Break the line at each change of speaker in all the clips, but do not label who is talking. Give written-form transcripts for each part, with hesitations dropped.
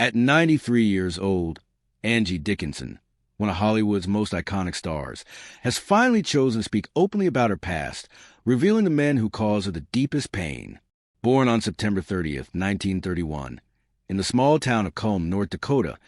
At 93 years old, Angie Dickinson, one of Hollywood's most iconic stars, has finally chosen to speak openly about her past, revealing the men who caused her the deepest pain. Born on September 30th, 1931, in the small town of Culm, North Dakota,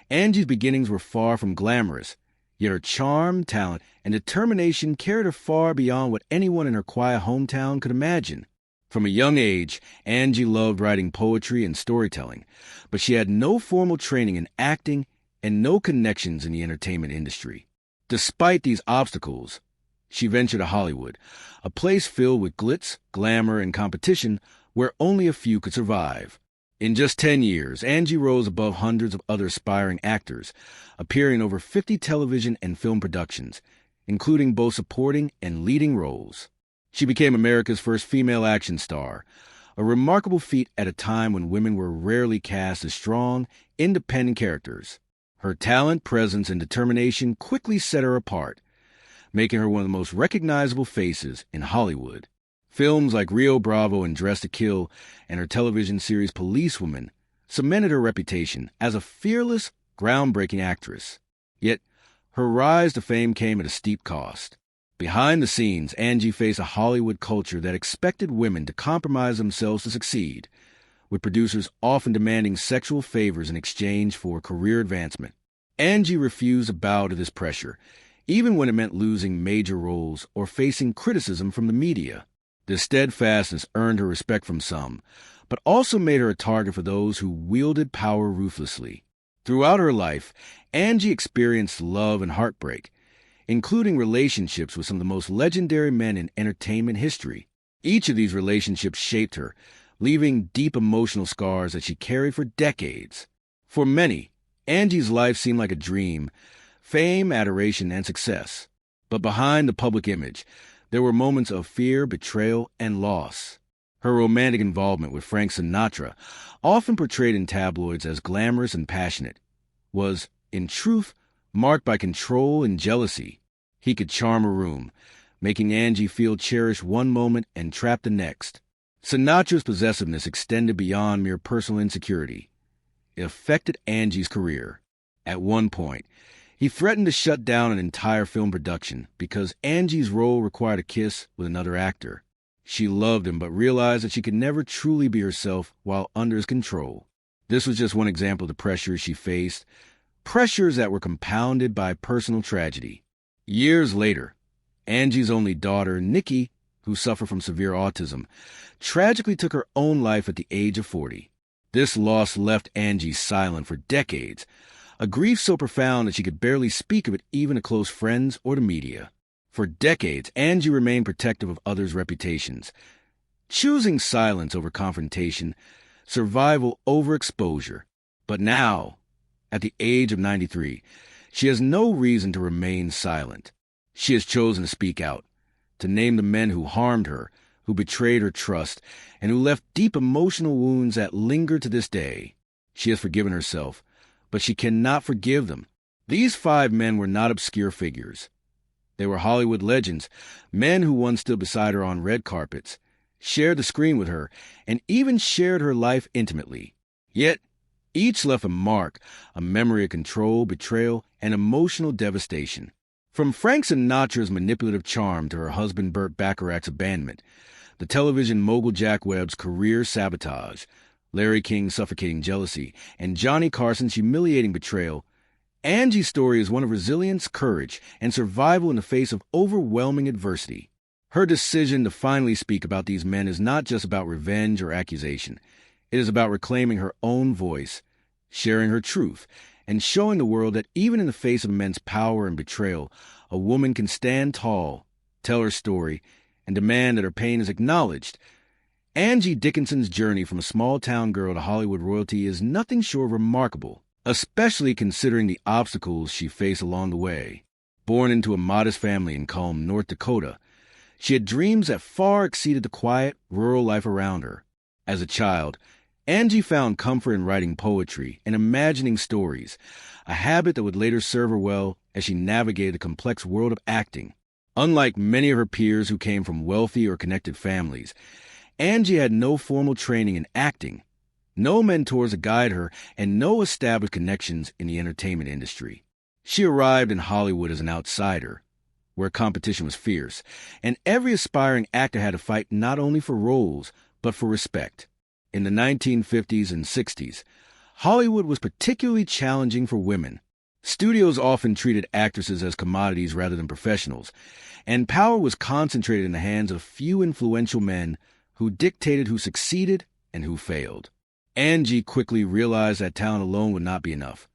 Angie's beginnings were far from glamorous, yet her charm, talent, and determination carried her far beyond what anyone in her quiet hometown could imagine. From a young age, Angie loved writing poetry and storytelling, but she had no formal training in acting and no connections in the entertainment industry. Despite these obstacles, she ventured to Hollywood, a place filled with glitz, glamour, and competition where only a few could survive. In just 10 years, Angie rose above hundreds of other aspiring actors, appearing in over 50 television and film productions, including both supporting and leading roles. She became America's first female action star, a remarkable feat at a time when women were rarely cast as strong, independent characters. Her talent, presence, and determination quickly set her apart, making her one of the most recognizable faces in Hollywood. Films like Rio Bravo and Dressed to Kill and her television series Policewoman cemented her reputation as a fearless, groundbreaking actress. Yet, her rise to fame came at a steep cost. Behind the scenes, Angie faced a Hollywood culture that expected women to compromise themselves to succeed, with producers often demanding sexual favors in exchange for career advancement. Angie refused to bow to this pressure, even when it meant losing major roles or facing criticism from the media. This steadfastness earned her respect from some, but also made her a target for those who wielded power ruthlessly. Throughout her life, Angie experienced love and heartbreak, including relationships with some of the most legendary men in entertainment history. Each of these relationships shaped her, leaving deep emotional scars that she carried for decades. For many, Angie's life seemed like a dream, fame, adoration, and success. But behind the public image, there were moments of fear, betrayal, and loss. Her romantic involvement with Frank Sinatra, often portrayed in tabloids as glamorous and passionate, was, in truth, marked by control and jealousy. He could charm a room, making Angie feel cherished one moment and trapped the next. Sinatra's possessiveness extended beyond mere personal insecurity. It affected Angie's career. At one point, he threatened to shut down an entire film production because Angie's role required a kiss with another actor. She loved him but realized that she could never truly be herself while under his control. This was just one example of the pressures she faced, pressures that were compounded by personal tragedy. Years later, Angie's only daughter, Nikki, who suffered from severe autism, tragically took her own life at the age of 40. This loss left Angie silent for decades, a grief so profound that she could barely speak of it even to close friends or the media. For decades, Angie remained protective of others' reputations, choosing silence over confrontation, survival over exposure. But now, at the age of 93, she has no reason to remain silent. She has chosen to speak out, to name the men who harmed her, who betrayed her trust, and who left deep emotional wounds that linger to this day. She has forgiven herself, but she cannot forgive them. These 5 men were not obscure figures. They were Hollywood legends, men who once stood beside her on red carpets, shared the screen with her, and even shared her life intimately. Yet, each left a mark, a memory of control, betrayal, and emotional devastation. From Frank Sinatra's manipulative charm to her husband Burt Bacharach's abandonment, the television mogul Jack Webb's career sabotage, Larry King's suffocating jealousy, and Johnny Carson's humiliating betrayal, Angie's story is one of resilience, courage, and survival in the face of overwhelming adversity. Her decision to finally speak about these men is not just about revenge or accusation. It is about reclaiming her own voice, sharing her truth, and showing the world that even in the face of immense power and betrayal, a woman can stand tall, tell her story, and demand that her pain is acknowledged. Angie Dickinson's journey from a small-town girl to Hollywood royalty is nothing short of remarkable, especially considering the obstacles she faced along the way. Born into a modest family in Culm, North Dakota, she had dreams that far exceeded the quiet, rural life around her. As a child, Angie found comfort in writing poetry and imagining stories, a habit that would later serve her well as she navigated the complex world of acting. Unlike many of her peers who came from wealthy or connected families, Angie had no formal training in acting, no mentors to guide her, and no established connections in the entertainment industry. She arrived in Hollywood as an outsider, where competition was fierce, and every aspiring actor had to fight not only for roles, but for respect. In the 1950s and 60s, Hollywood was particularly challenging for women. Studios often treated actresses as commodities rather than professionals, and power was concentrated in the hands of few influential men who dictated who succeeded and who failed. Angie quickly realized that talent alone would not be enough.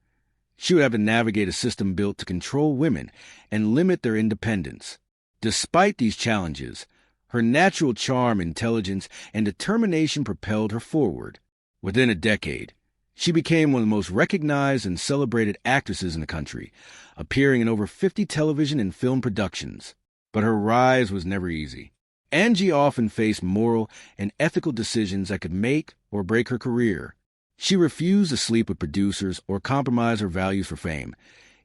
She would have to navigate a system built to control women and limit their independence. Despite these challenges, her natural charm, intelligence, and determination propelled her forward. Within a decade, she became one of the most recognized and celebrated actresses in the country, appearing in over 50 television and film productions. But her rise was never easy. Angie often faced moral and ethical decisions that could make or break her career. She refused to sleep with producers or compromise her values for fame,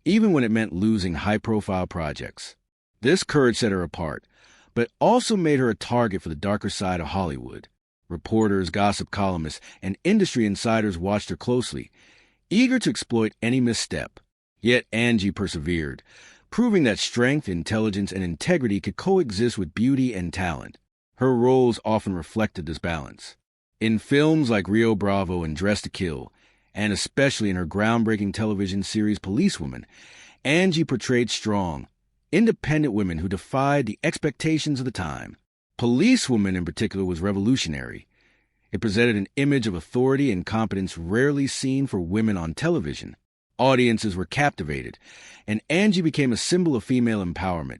even when it meant losing high-profile projects. This courage set her apart, but also made her a target for the darker side of Hollywood. Reporters, gossip columnists, and industry insiders watched her closely, eager to exploit any misstep. Yet Angie persevered, proving that strength, intelligence, and integrity could coexist with beauty and talent. Her roles often reflected this balance. In films like Rio Bravo and Dressed to Kill, and especially in her groundbreaking television series Policewoman, Angie portrayed strong, independent women who defied the expectations of the time. Policewoman in particular was revolutionary. It presented an image of authority and competence rarely seen for women on television. Audiences were captivated, and Angie became a symbol of female empowerment,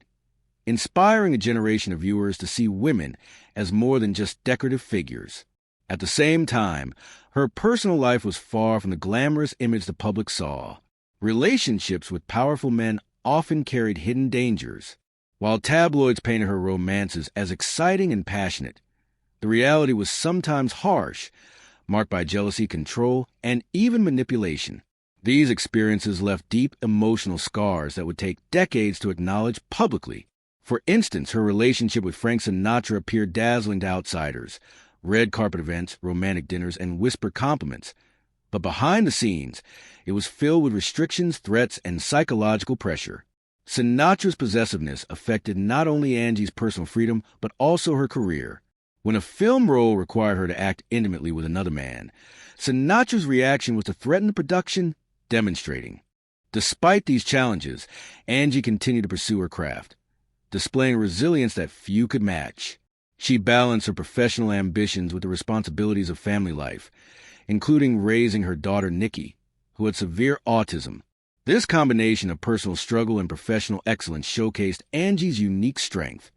inspiring a generation of viewers to see women as more than just decorative figures. At the same time, her personal life was far from the glamorous image the public saw. Relationships with powerful men often carried hidden dangers. While tabloids painted her romances as exciting and passionate, the reality was sometimes harsh, marked by jealousy, control, and even manipulation. These experiences left deep emotional scars that would take decades to acknowledge publicly. For instance, her relationship with Frank Sinatra appeared dazzling to outsiders: red carpet events, romantic dinners, and whispered compliments. But behind the scenes, it was filled with restrictions, threats, and psychological pressure. Sinatra's possessiveness affected not only Angie's personal freedom, but also her career. When a film role required her to act intimately with another man, Sinatra's reaction was to threaten the production, demonstrating. Despite these challenges, Angie continued to pursue her craft, displaying resilience that few could match. She balanced her professional ambitions with the responsibilities of family life, including raising her daughter Nikki, who had severe autism. This combination of personal struggle and professional excellence showcased Angie's unique strength,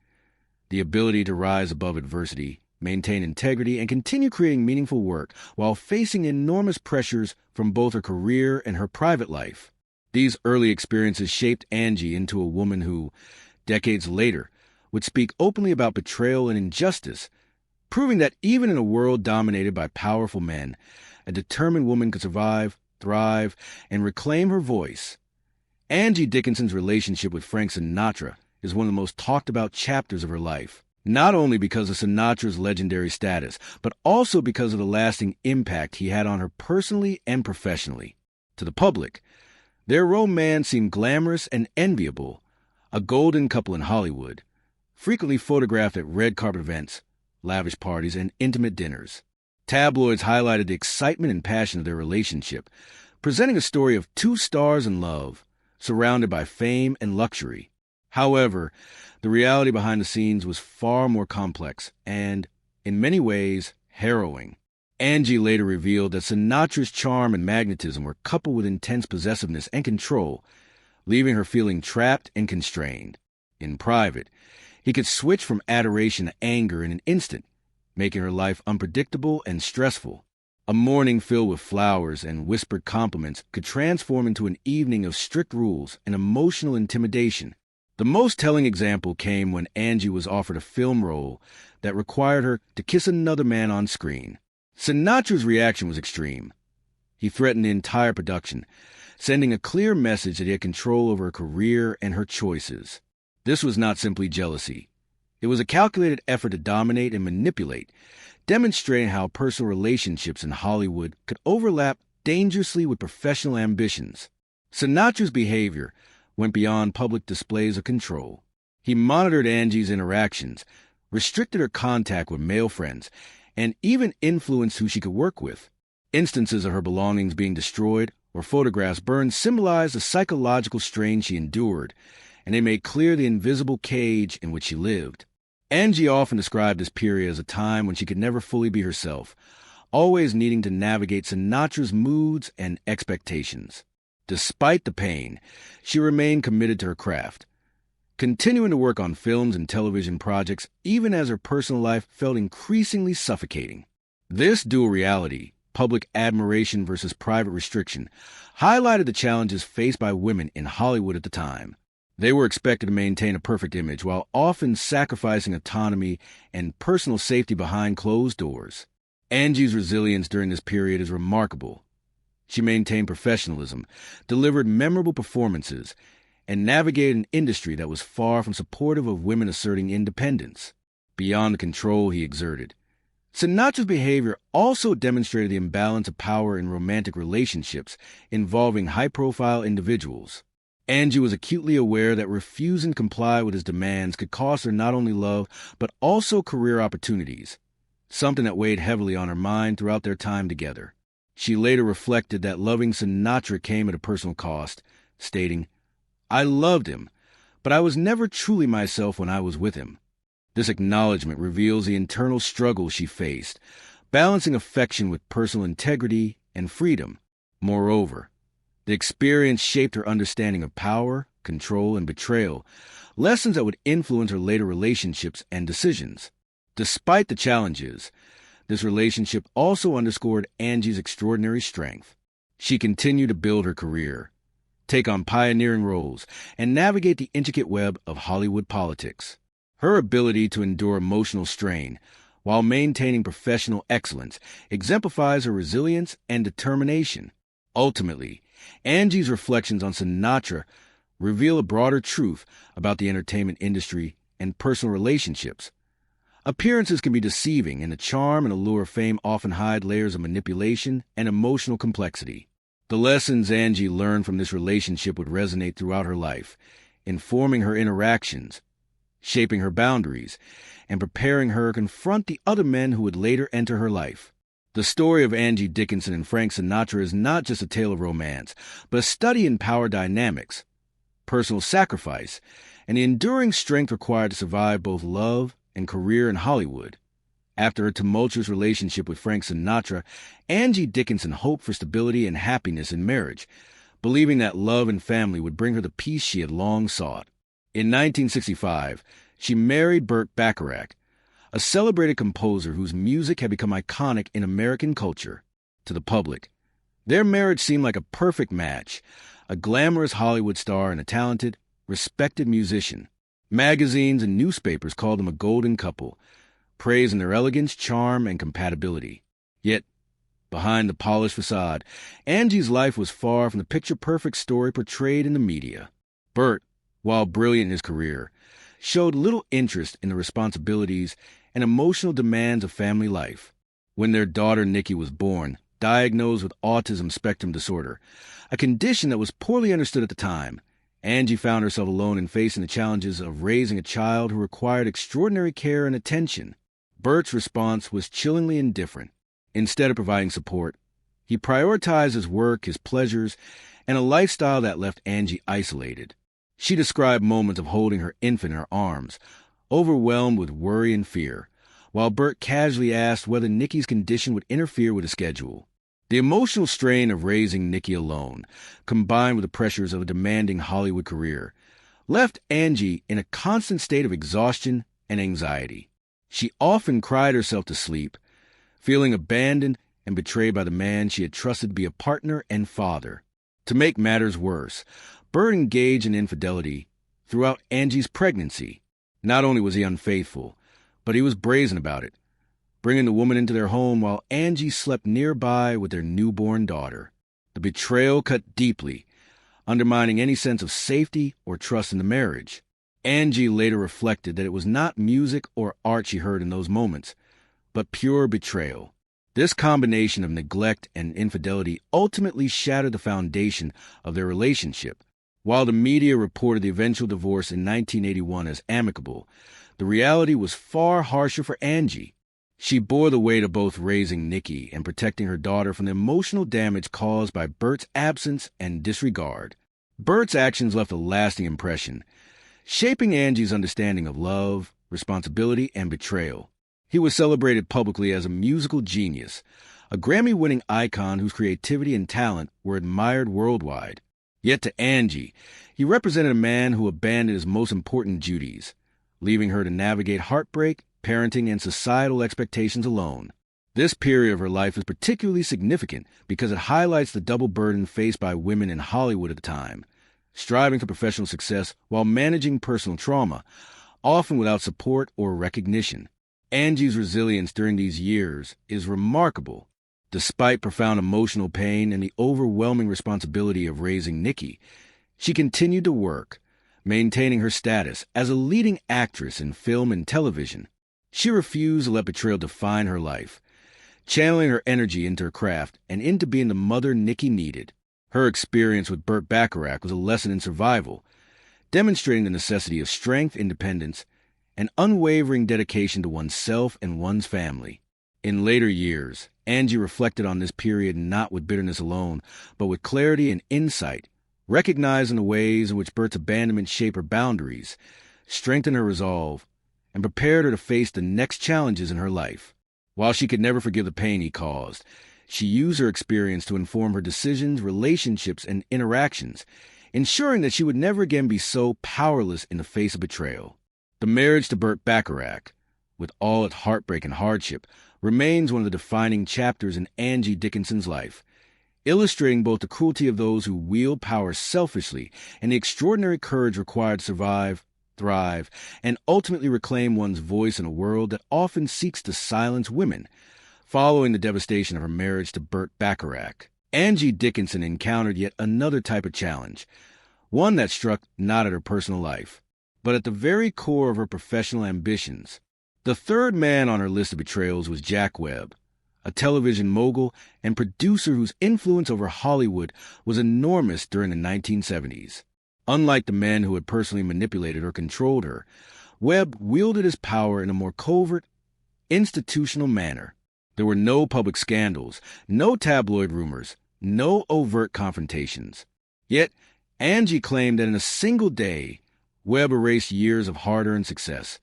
the ability to rise above adversity, maintain integrity, and continue creating meaningful work while facing enormous pressures from both her career and her private life. These early experiences shaped Angie into a woman who, decades later, would speak openly about betrayal and injustice, proving that even in a world dominated by powerful men, a determined woman could survive, thrive, and reclaim her voice. Angie Dickinson's relationship with Frank Sinatra is one of the most talked about chapters of her life, not only because of Sinatra's legendary status, but also because of the lasting impact he had on her personally and professionally. To the public, their romance seemed glamorous and enviable, a golden couple in Hollywood, frequently photographed at red carpet events, lavish parties, and intimate dinners. Tabloids highlighted the excitement and passion of their relationship, presenting a story of two stars in love, surrounded by fame and luxury. However, the reality behind the scenes was far more complex and, in many ways, harrowing. Angie later revealed that Sinatra's charm and magnetism were coupled with intense possessiveness and control, leaving her feeling trapped and constrained. In private, he could switch from adoration to anger in an instant, making her life unpredictable and stressful. A morning filled with flowers and whispered compliments could transform into an evening of strict rules and emotional intimidation. The most telling example came when Angie was offered a film role that required her to kiss another man on screen. Sinatra's reaction was extreme. He threatened the entire production, sending a clear message that he had control over her career and her choices. This was not simply jealousy. It was a calculated effort to dominate and manipulate, demonstrating how personal relationships in Hollywood could overlap dangerously with professional ambitions. Sinatra's behavior went beyond public displays of control. He monitored Angie's interactions, restricted her contact with male friends, and even influenced who she could work with. Instances of her belongings being destroyed or photographs burned symbolized the psychological strain she endured, and they made clear the invisible cage in which she lived. Angie often described this period as a time when she could never fully be herself, always needing to navigate Sinatra's moods and expectations. Despite the pain, she remained committed to her craft, continuing to work on films and television projects even as her personal life felt increasingly suffocating. This dual reality, public admiration versus private restriction, highlighted the challenges faced by women in Hollywood at the time. They were expected to maintain a perfect image while often sacrificing autonomy and personal safety behind closed doors. Angie's resilience during this period is remarkable. She maintained professionalism, delivered memorable performances, and navigated an industry that was far from supportive of women asserting independence, beyond the control he exerted. Sinatra's behavior also demonstrated the imbalance of power in romantic relationships involving high-profile individuals. Angie was acutely aware that refusing to comply with his demands could cost her not only love, but also career opportunities, something that weighed heavily on her mind throughout their time together. She later reflected that loving Sinatra came at a personal cost, stating, "I loved him, but I was never truly myself when I was with him." This acknowledgement reveals the internal struggle she faced, balancing affection with personal integrity and freedom. Moreover, the experience shaped her understanding of power, control, and betrayal, lessons that would influence her later relationships and decisions. Despite the challenges, this relationship also underscored Angie's extraordinary strength. She continued to build her career, take on pioneering roles, and navigate the intricate web of Hollywood politics. Her ability to endure emotional strain while maintaining professional excellence exemplifies her resilience and determination. Ultimately, Angie's reflections on Sinatra reveal a broader truth about the entertainment industry and personal relationships. Appearances can be deceiving, and the charm and allure of fame often hide layers of manipulation and emotional complexity. The lessons Angie learned from this relationship would resonate throughout her life, informing her interactions, shaping her boundaries, and preparing her to confront the other men who would later enter her life. The story of Angie Dickinson and Frank Sinatra is not just a tale of romance, but a study in power dynamics, personal sacrifice, and the enduring strength required to survive both love and career in Hollywood. After a tumultuous relationship with Frank Sinatra, Angie Dickinson hoped for stability and happiness in marriage, believing that love and family would bring her the peace she had long sought. In 1965, she married Burt Bacharach, a celebrated composer whose music had become iconic in American culture. To the public, their marriage seemed like a perfect match, a glamorous Hollywood star and a talented, respected musician. Magazines and newspapers called them a golden couple, praising their elegance, charm, and compatibility. Yet, behind the polished facade, Angie's life was far from the picture-perfect story portrayed in the media. Burt, while brilliant in his career, showed little interest in the responsibilities and emotional demands of family life. When their daughter Nikki was born, diagnosed with autism spectrum disorder, a condition that was poorly understood at the time, Angie found herself alone in facing the challenges of raising a child who required extraordinary care and attention. Burt's response was chillingly indifferent. Instead of providing support, he prioritized his work, his pleasures, and a lifestyle that left Angie isolated. She described moments of holding her infant in her arms, overwhelmed with worry and fear, while Burt casually asked whether Nikki's condition would interfere with his schedule. The emotional strain of raising Nikki alone, combined with the pressures of a demanding Hollywood career, left Angie in a constant state of exhaustion and anxiety. She often cried herself to sleep, feeling abandoned and betrayed by the man she had trusted to be a partner and father. To make matters worse, Burt engaged in infidelity throughout Angie's pregnancy. Not only was he unfaithful, but he was brazen about it, bringing the woman into their home while Angie slept nearby with their newborn daughter. The betrayal cut deeply, undermining any sense of safety or trust in the marriage. Angie later reflected that it was not music or art she heard in those moments, but pure betrayal. This combination of neglect and infidelity ultimately shattered the foundation of their relationship. While the media reported the eventual divorce in 1981 as amicable, the reality was far harsher for Angie. She bore the weight of both raising Nikki and protecting her daughter from the emotional damage caused by Bert's absence and disregard. Bert's actions left a lasting impression, shaping Angie's understanding of love, responsibility, and betrayal. He was celebrated publicly as a musical genius, a Grammy-winning icon whose creativity and talent were admired worldwide. Yet to Angie, he represented a man who abandoned his most important duties, leaving her to navigate heartbreak, parenting, and societal expectations alone. This period of her life is particularly significant because it highlights the double burden faced by women in Hollywood at the time, striving for professional success while managing personal trauma, often without support or recognition. Angie's resilience during these years is remarkable. Despite profound emotional pain and the overwhelming responsibility of raising Nikki, she continued to work, maintaining her status as a leading actress in film and television. She refused to let betrayal define her life, channeling her energy into her craft and into being the mother Nikki needed. Her experience with Burt Bacharach was a lesson in survival, demonstrating the necessity of strength, independence, and unwavering dedication to oneself and one's family. In later years, Angie reflected on this period not with bitterness alone, but with clarity and insight, recognizing the ways in which Bert's abandonment shaped her boundaries, strengthened her resolve, and prepared her to face the next challenges in her life. While she could never forgive the pain he caused, she used her experience to inform her decisions, relationships, and interactions, ensuring that she would never again be so powerless in the face of betrayal. The marriage to Burt Bacharach, with all its heartbreak and hardship, remains one of the defining chapters in Angie Dickinson's life, illustrating both the cruelty of those who wield power selfishly and the extraordinary courage required to survive, thrive, and ultimately reclaim one's voice in a world that often seeks to silence women. Following the devastation of her marriage to Burt Bacharach, Angie Dickinson encountered yet another type of challenge, one that struck not at her personal life, but at the very core of her professional ambitions. The third man on her list of betrayals was Jack Webb, a television mogul and producer whose influence over Hollywood was enormous during the 1970s. Unlike the men who had personally manipulated or controlled her, Webb wielded his power in a more covert, institutional manner. There were no public scandals, no tabloid rumors, no overt confrontations. Yet, Angie claimed that in a single day, Webb erased years of hard-earned success,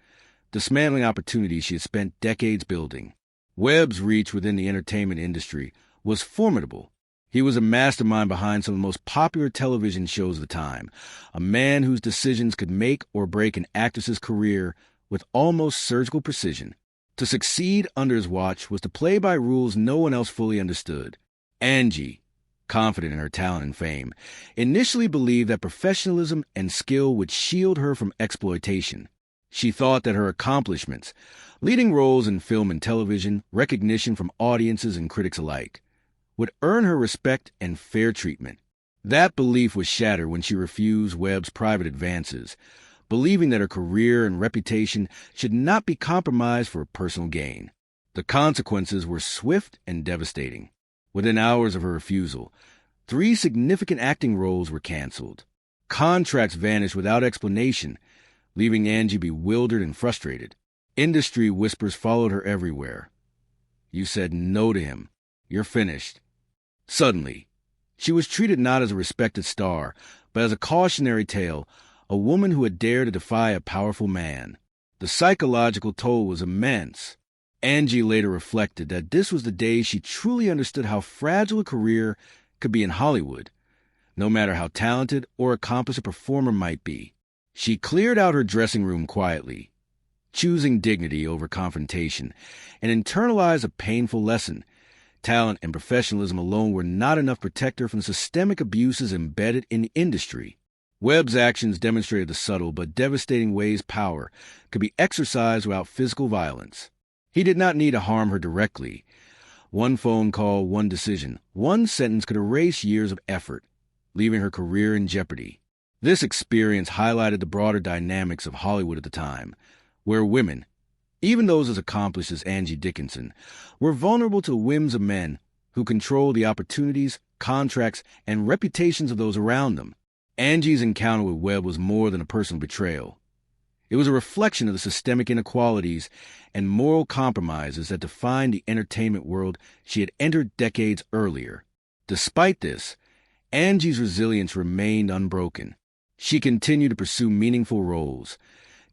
dismantling opportunities she had spent decades building. Webb's reach within the entertainment industry was formidable. He was a mastermind behind some of the most popular television shows of the time, a man whose decisions could make or break an actress's career with almost surgical precision. To succeed under his watch was to play by rules no one else fully understood. Angie, confident in her talent and fame, initially believed that professionalism and skill would shield her from exploitation. She thought that her accomplishments, leading roles in film and television, recognition from audiences and critics alike, would earn her respect and fair treatment. That belief was shattered when she refused Webb's private advances, believing that her career and reputation should not be compromised for personal gain. The consequences were swift and devastating. Within hours of her refusal, 3 significant acting roles were canceled. Contracts vanished without explanation, leaving Angie bewildered and frustrated. Industry whispers followed her everywhere. You said no to him. You're finished. Suddenly, she was treated not as a respected star, but as a cautionary tale, a woman who had dared to defy a powerful man. The psychological toll was immense. Angie later reflected that this was the day she truly understood how fragile a career could be in Hollywood, no matter how talented or accomplished a performer might be. She cleared out her dressing room quietly, choosing dignity over confrontation, and internalized a painful lesson. Talent and professionalism alone were not enough to protect her from systemic abuses embedded in the industry. Webb's actions demonstrated the subtle but devastating ways power could be exercised without physical violence. He did not need to harm her directly. One phone call, one decision, one sentence could erase years of effort, leaving her career in jeopardy. This experience highlighted the broader dynamics of Hollywood at the time, where women, even those as accomplished as Angie Dickinson, were vulnerable to the whims of men who controlled the opportunities, contracts, and reputations of those around them. Angie's encounter with Webb was more than a personal betrayal. It was a reflection of the systemic inequalities and moral compromises that defined the entertainment world she had entered decades earlier. Despite this, Angie's resilience remained unbroken. She continued to pursue meaningful roles,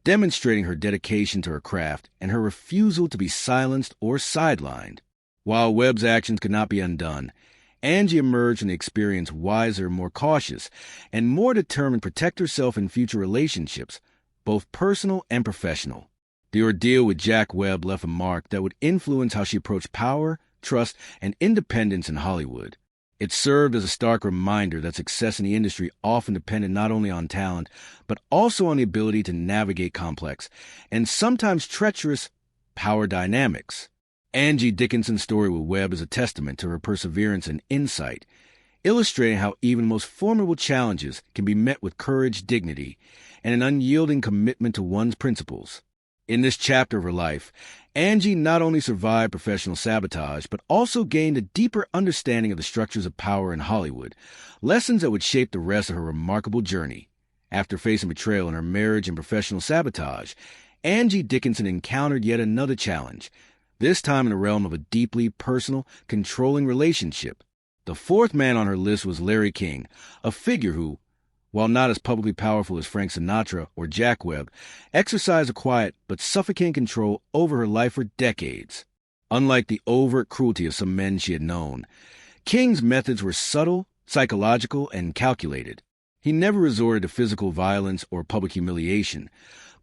demonstrating her dedication to her craft and her refusal to be silenced or sidelined. While Webb's actions could not be undone, Angie emerged from the experience wiser, more cautious, and more determined to protect herself in future relationships, both personal and professional. The ordeal with Jack Webb left a mark that would influence how she approached power, trust, and independence in Hollywood. It served as a stark reminder that success in the industry often depended not only on talent, but also on the ability to navigate complex and sometimes treacherous power dynamics. Angie Dickinson's story with Webb is a testament to her perseverance and insight, illustrating how even most formidable challenges can be met with courage, dignity, and an unyielding commitment to one's principles. In this chapter of her life, Angie not only survived professional sabotage, but also gained a deeper understanding of the structures of power in Hollywood, lessons that would shape the rest of her remarkable journey. After facing betrayal in her marriage and professional sabotage, Angie Dickinson encountered yet another challenge, this time in the realm of a deeply personal, controlling relationship. The fourth man on her list was Larry King, a figure who, while not as publicly powerful as Frank Sinatra or Jack Webb, exercised a quiet but suffocating control over her life for decades. Unlike the overt cruelty of some men she had known, King's methods were subtle, psychological, and calculated. He never resorted to physical violence or public humiliation,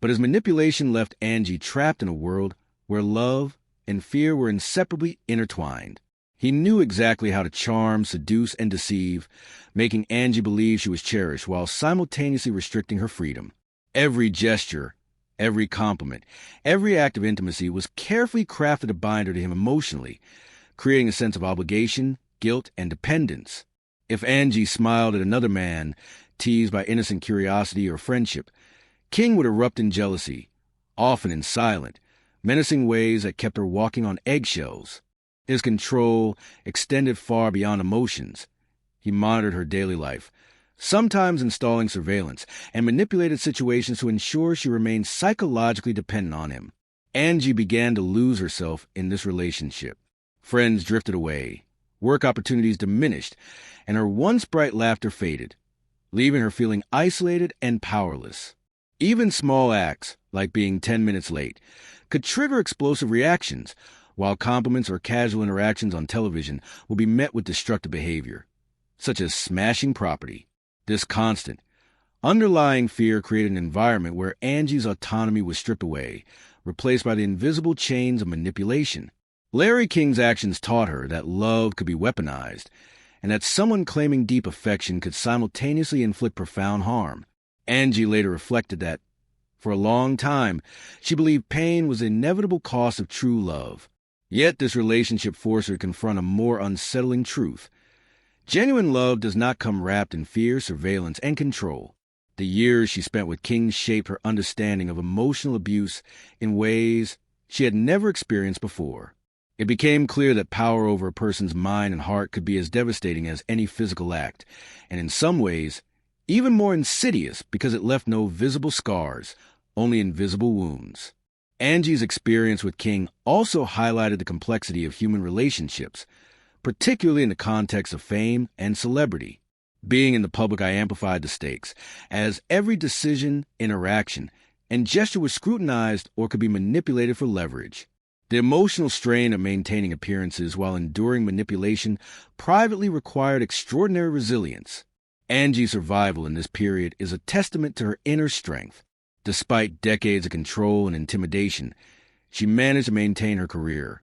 but his manipulation left Angie trapped in a world where love and fear were inseparably intertwined. He knew exactly how to charm, seduce, and deceive, making Angie believe she was cherished while simultaneously restricting her freedom. Every gesture, every compliment, every act of intimacy was carefully crafted to bind her to him emotionally, creating a sense of obligation, guilt, and dependence. If Angie smiled at another man, teased by innocent curiosity or friendship, King would erupt in jealousy, often in silent, menacing ways that kept her walking on eggshells. His control extended far beyond emotions. He monitored her daily life, sometimes installing surveillance, and manipulated situations to ensure she remained psychologically dependent on him. Angie began to lose herself in this relationship. Friends drifted away, work opportunities diminished, and her once bright laughter faded, leaving her feeling isolated and powerless. Even small acts, like being 10 minutes late, could trigger explosive reactions, while compliments or casual interactions on television will be met with destructive behavior, such as smashing property. This constant, underlying fear created an environment where Angie's autonomy was stripped away, replaced by the invisible chains of manipulation. Larry King's actions taught her that love could be weaponized, and that someone claiming deep affection could simultaneously inflict profound harm. Angie later reflected that, for a long time, she believed pain was the inevitable cost of true love. Yet this relationship forced her to confront a more unsettling truth. Genuine love does not come wrapped in fear, surveillance, and control. The years she spent with King shaped her understanding of emotional abuse in ways she had never experienced before. It became clear that power over a person's mind and heart could be as devastating as any physical act, and in some ways, even more insidious because it left no visible scars, only invisible wounds. Angie's experience with King also highlighted the complexity of human relationships, particularly in the context of fame and celebrity. Being in the public amplified the stakes, as every decision, interaction, and gesture was scrutinized or could be manipulated for leverage. The emotional strain of maintaining appearances while enduring manipulation privately required extraordinary resilience. Angie's survival in this period is a testament to her inner strength. Despite decades of control and intimidation, she managed to maintain her career,